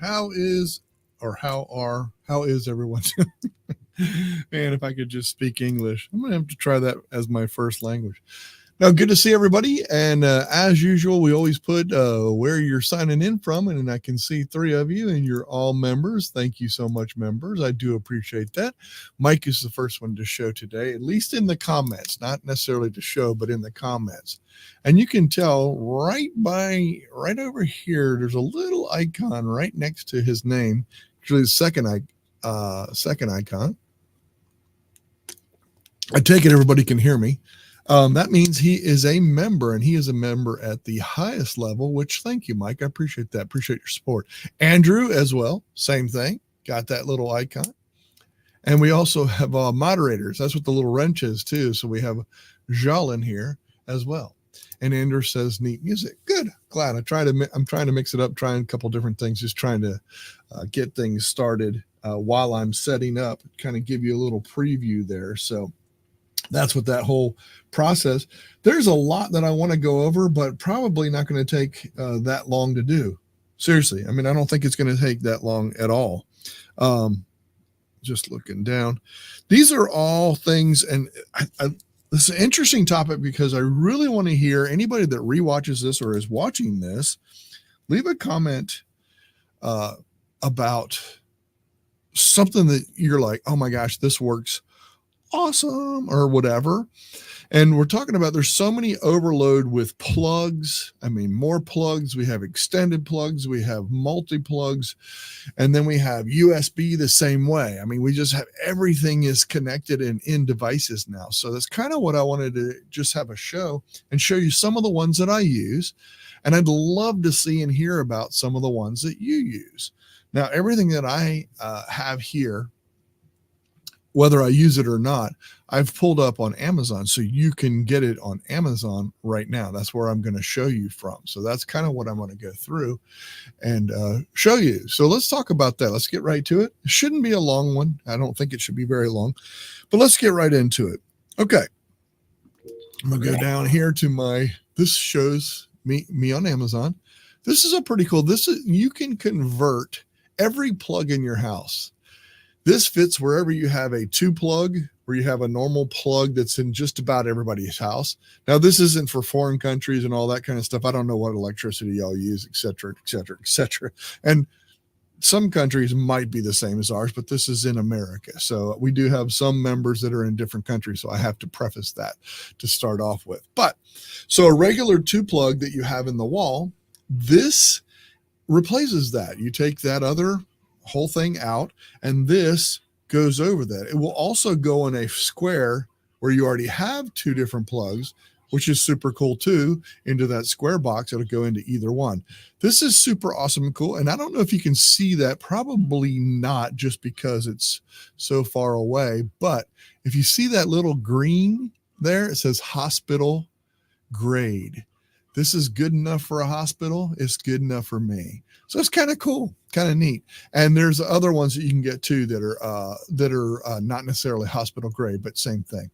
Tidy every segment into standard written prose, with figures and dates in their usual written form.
how is everyone doing? Man, if I could just speak English, I'm going to have to try that as my first language. Now, good to see everybody. And as usual, we always put where you're signing in from. And I can see 3 of you, and you're all members. Thank you so much, members. I do appreciate that. Mike is the first one to show today, at least in the comments, not necessarily to show, but in the comments. And you can tell right over here, there's a little icon right next to his name, actually the second icon. I take it everybody can hear me. That means he is a member, and he is a member at the highest level, which thank you, Mike. I appreciate that. Appreciate your support. Andrew as well. Same thing. Got that little icon. And we also have moderators. That's what the little wrench is too. So we have Jalin here as well. And Andrew says neat music. Good. Glad. I'm trying to mix it up, trying a couple different things, just trying to get things started while I'm setting up, kind of give you a little preview there. So that's what that whole process. There's a lot that I want to go over, but probably not going to take that long to do. Seriously. I mean, I don't think it's going to take that long at all. Just looking down. These are all things, and this is an interesting topic because I really want to hear anybody that rewatches this or is watching this, leave a comment about something that you're like, oh my gosh, this works awesome or whatever. And we're talking about there's so many overload with plugs. I mean, more plugs. We have extended plugs. We have multi-plugs. And then we have USB the same way. I mean, we just have everything is connected and in devices now. So that's kind of what I wanted to just have a show and show you some of the ones that I use. And I'd love to see and hear about some of the ones that you use. Now, everything that I have here, whether I use it or not, I've pulled up on Amazon, so you can get it on Amazon right now. That's where I'm going to show you from. So that's kind of what I'm going to go through and show you. So let's talk about that. Let's get right to it. It shouldn't be a long one. I don't think it should be very long, but let's get right into it. Okay. I'm going to go down here to this shows me on Amazon. This is a pretty cool, you can convert every plug in your house. This fits wherever you have a 2-plug, where you have a normal plug that's in just about everybody's house. Now, this isn't for foreign countries and all that kind of stuff. I don't know what electricity y'all use, et cetera, et cetera, et cetera. And some countries might be the same as ours, but this is in America. So we do have some members that are in different countries. So I have to preface that to start off with. But so a regular 2-plug that you have in the wall, this replaces that. You take that other whole thing out, and this goes over that. It will also go in a square where you already have 2 different plugs, which is super cool too, into that square box. It'll go into either one. This is super awesome and cool. And I don't know if you can see that, probably not, just because it's so far away. But if you see that little green there, it says hospital grade. This is good enough for a hospital. It's good enough for me. So it's kind of cool, kind of neat. And there's other ones that you can get too that are not necessarily hospital grade, but same thing.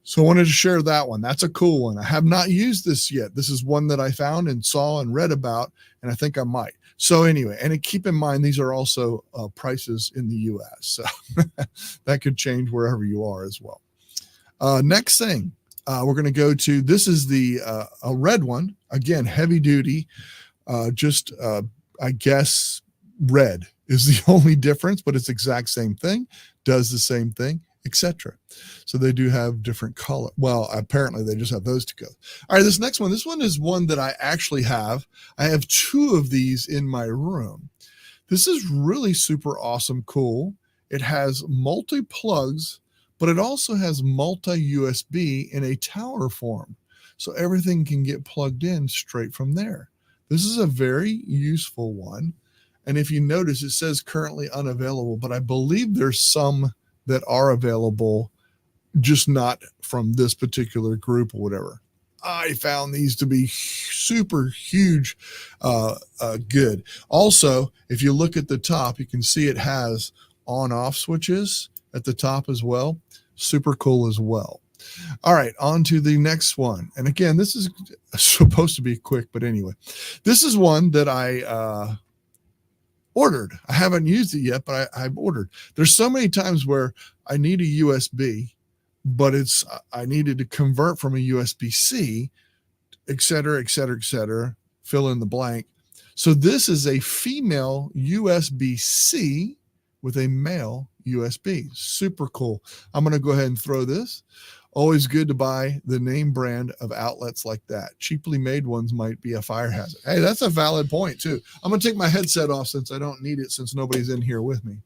So I wanted to share that one. That's a cool one. I have not used this yet. This is one that I found and saw and read about, and I think I might. So anyway, and keep in mind, these are also prices in the U.S. So that could change wherever you are as well. Next thing. We're going to go to, this is a red one, again, heavy duty, I guess red is the only difference, but it's exact same thing, does the same thing, etc. So they do have different color. Well, apparently they just have those to go. All right, this next one, this one is one that I actually have. I have 2 of these in my room. This is really super awesome, cool. It has multi-plugs, but it also has multi-USB in a tower form. So everything can get plugged in straight from there. This is a very useful one. And if you notice, it says currently unavailable, but I believe there's some that are available, just not from this particular group or whatever. I found these to be super huge, good. Also, if you look at the top, you can see it has on-off switches at the top as well. Super cool as well. All right, on to the next one. And again, this is supposed to be quick, but anyway, this is one that I ordered. I haven't used it yet, but I've ordered. There's so many times where I need a USB, but I needed to convert from a USB-C, et cetera, et cetera, et cetera, fill in the blank. So this is a female USB-C with a male USB. Super cool. I'm going to go ahead and throw this. Always good to buy the name brand of outlets like that. Cheaply made ones might be a fire hazard. Hey, that's a valid point too. I'm going to take my headset off since I don't need it, since nobody's in here with me.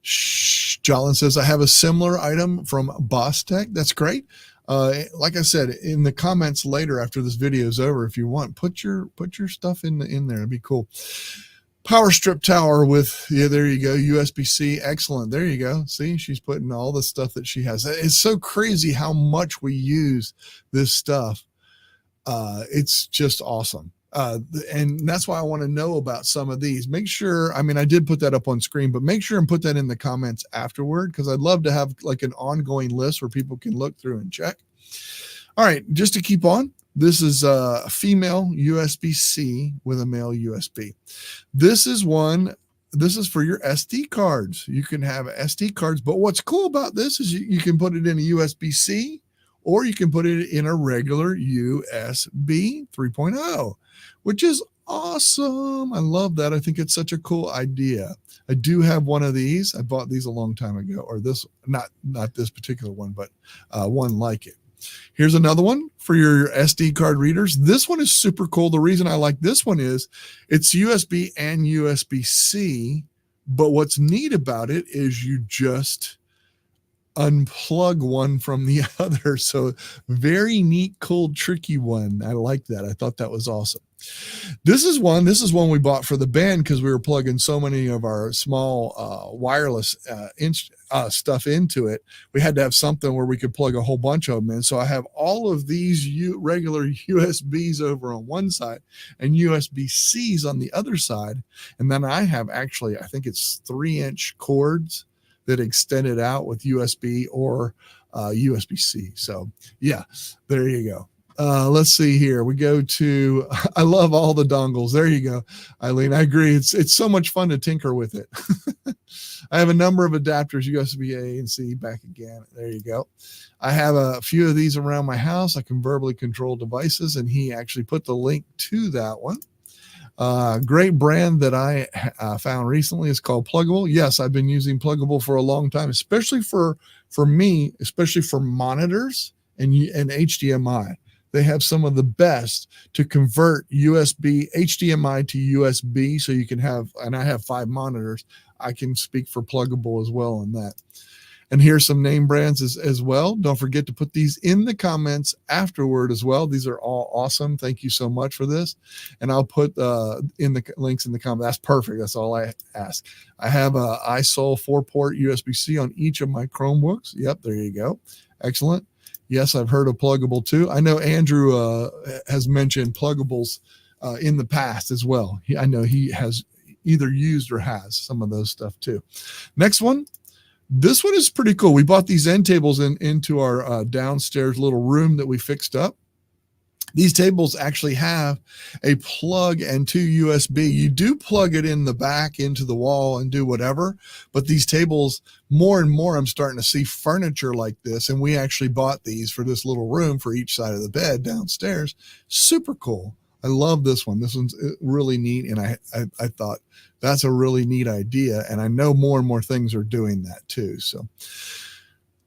Jolin says, I have a similar item from Boss Tech. That's great. Like I said, in the comments later after this video is over, if you want, put your stuff in there. It'd be cool. Power strip tower with, yeah, there you go, USB-C. Excellent. There you go. See, she's putting all the stuff that she has. It's so crazy how much we use this stuff. It's just awesome. And that's why I want to know about some of these. Make sure, I mean, I did put that up on screen, but make sure and put that in the comments afterward, because I'd love to have like an ongoing list where people can look through and check. All right, just to keep on, this is a female USB-C with a male USB. This is for your SD cards. You can have SD cards, but what's cool about this is you can put it in a USB-C, or you can put it in a regular USB 3.0, which is awesome. I love that. I think it's such a cool idea. I do have one of these. I bought these a long time ago, or this, not this particular one, but one like it. Here's another one for your SD card readers. This one is super cool. The reason I like this one is it's USB and USB-C, but what's neat about it is you just unplug one from the other. So very neat, cool, tricky one. I like that. I thought that was awesome. This is one we bought for the band because we were plugging so many of our small wireless stuff into it. We had to have something where we could plug a whole bunch of them in. So I have all of these regular USBs over on one side and USB-Cs on the other side. And then I have actually, I think it's 3-inch cords that extended out with USB or USB-C. So yeah, there you go. Let's see here. We go to, I love all the dongles. There you go, Eileen. I agree. It's so much fun to tinker with it. I have a number of adapters, USB A and C, back again. There you go. I have a few of these around my house. I can verbally control devices, and he actually put the link to that one. Great brand that I found recently is called Pluggable. Yes, I've been using Pluggable for a long time, especially for me, especially for monitors and HDMI. They have some of the best to convert HDMI to USB, so you can have, and I have 5 monitors. I can speak for Pluggable as well on that. And here's some name brands as well. Don't forget to put these in the comments afterward as well. These are all awesome. Thank you so much for this. And I'll put in the links in the comments. That's perfect. That's all I ask. I have a iSol 4-port USB-C on each of my Chromebooks. Yep, there you go. Excellent. Yes, I've heard of Pluggable too. I know Andrew has mentioned Pluggables in the past as well. I know he has either used or has some of those stuff too. Next one. This one is pretty cool. We bought these end tables into our downstairs little room that we fixed up. These tables actually have a plug and 2 USB. You do plug it in the back into the wall and do whatever, but these tables, more and more, I'm starting to see furniture like this, and we actually bought these for this little room for each side of the bed downstairs. Super cool. I love this one. This one's really neat, and I thought that's a really neat idea, and I know more and more things are doing that too. So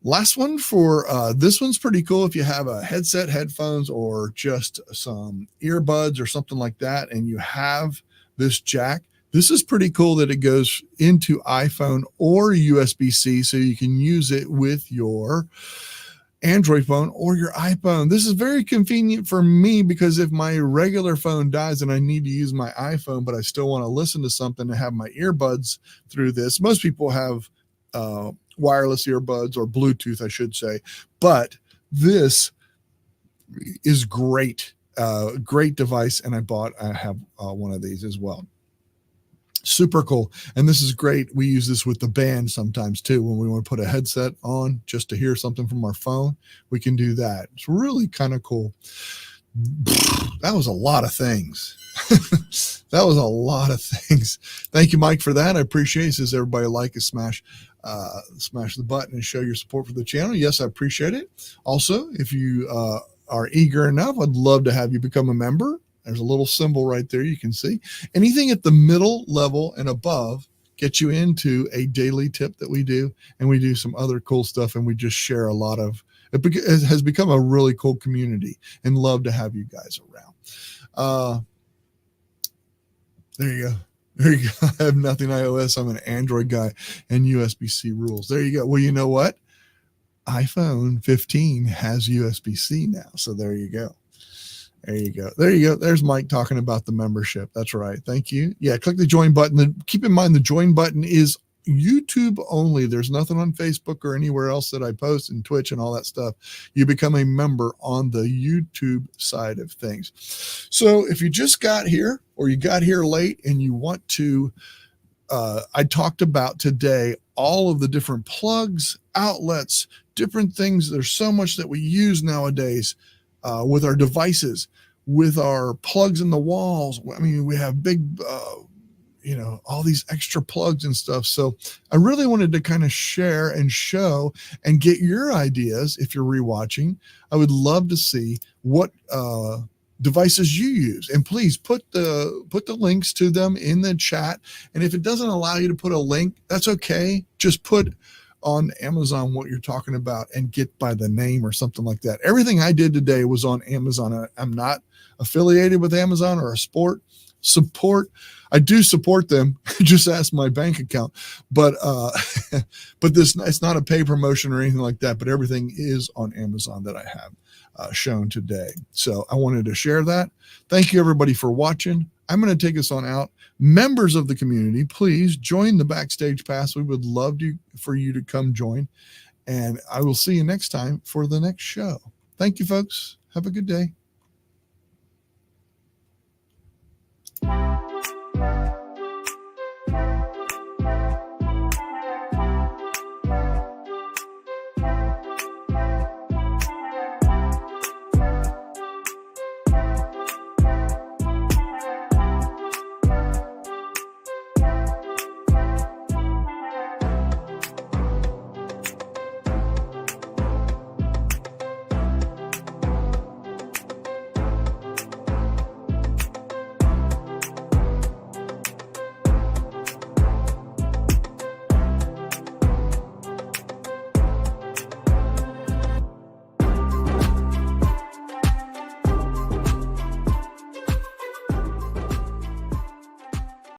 last one for this one's pretty cool. If you have a headset, headphones, or just some earbuds or something like that, and you have this jack, this is pretty cool that it goes into iPhone or USB-C, so you can use it with your Android phone or your iPhone. This is very convenient for me because if my regular phone dies and I need to use my iPhone, but I still want to listen to something and have my earbuds through this. Most people have wireless earbuds, or Bluetooth, I should say, but this is great. Great device, and I have one of these as well. Super cool. And this is great. We use this with the band sometimes too. When we want to put a headset on just to hear something from our phone, we can do that. It's really kind of cool. That was a lot of things. That was a lot of things. Thank you, Mike, for that. I appreciate it. Says everybody like and smash the button and show your support for the channel. Yes, I appreciate it. Also, if you are eager enough, I'd love to have you become a member. There's a little symbol right there you can see. Anything at the middle level and above gets you into a daily tip that we do, and we do some other cool stuff, and we just share a lot of it. Has become a really cool community, and love to have you guys around. There you go. There you go. I have nothing iOS. I'm an Android guy, and USB-C rules. There you go. Well, you know what? iPhone 15 has USB-C now. So there you go. There you go. There you go. There's Mike talking about the membership. That's right. Thank you. Yeah, click the join button. Keep in mind the join button is YouTube only. There's nothing on Facebook or anywhere else that I post, and Twitch and all that stuff. You become a member on the YouTube side of things. So if you just got here or you got here late and you want to, I talked about today all of the different plugs, outlets, different things. There's so much that we use nowadays with our devices, with our plugs in the walls. I mean, we have big, all these extra plugs and stuff. So I really wanted to kind of share and show and get your ideas. If you're rewatching, I would love to see what devices you use, and please put the links to them in the chat. And if it doesn't allow you to put a link, that's okay. Just put on Amazon what you're talking about and get by the name or something like that. Everything I did today was on Amazon. I'm not affiliated with Amazon or a support. I do support them. Just ask my bank account. But it's not a pay promotion or anything like that. But everything is on Amazon that I have shown today. So I wanted to share that. Thank you, everybody, for watching. I'm going to take us on out. Members of the community, please join the Backstage Pass. We would love for you to come join. And I will see you next time for the next show. Thank you, folks. Have a good day.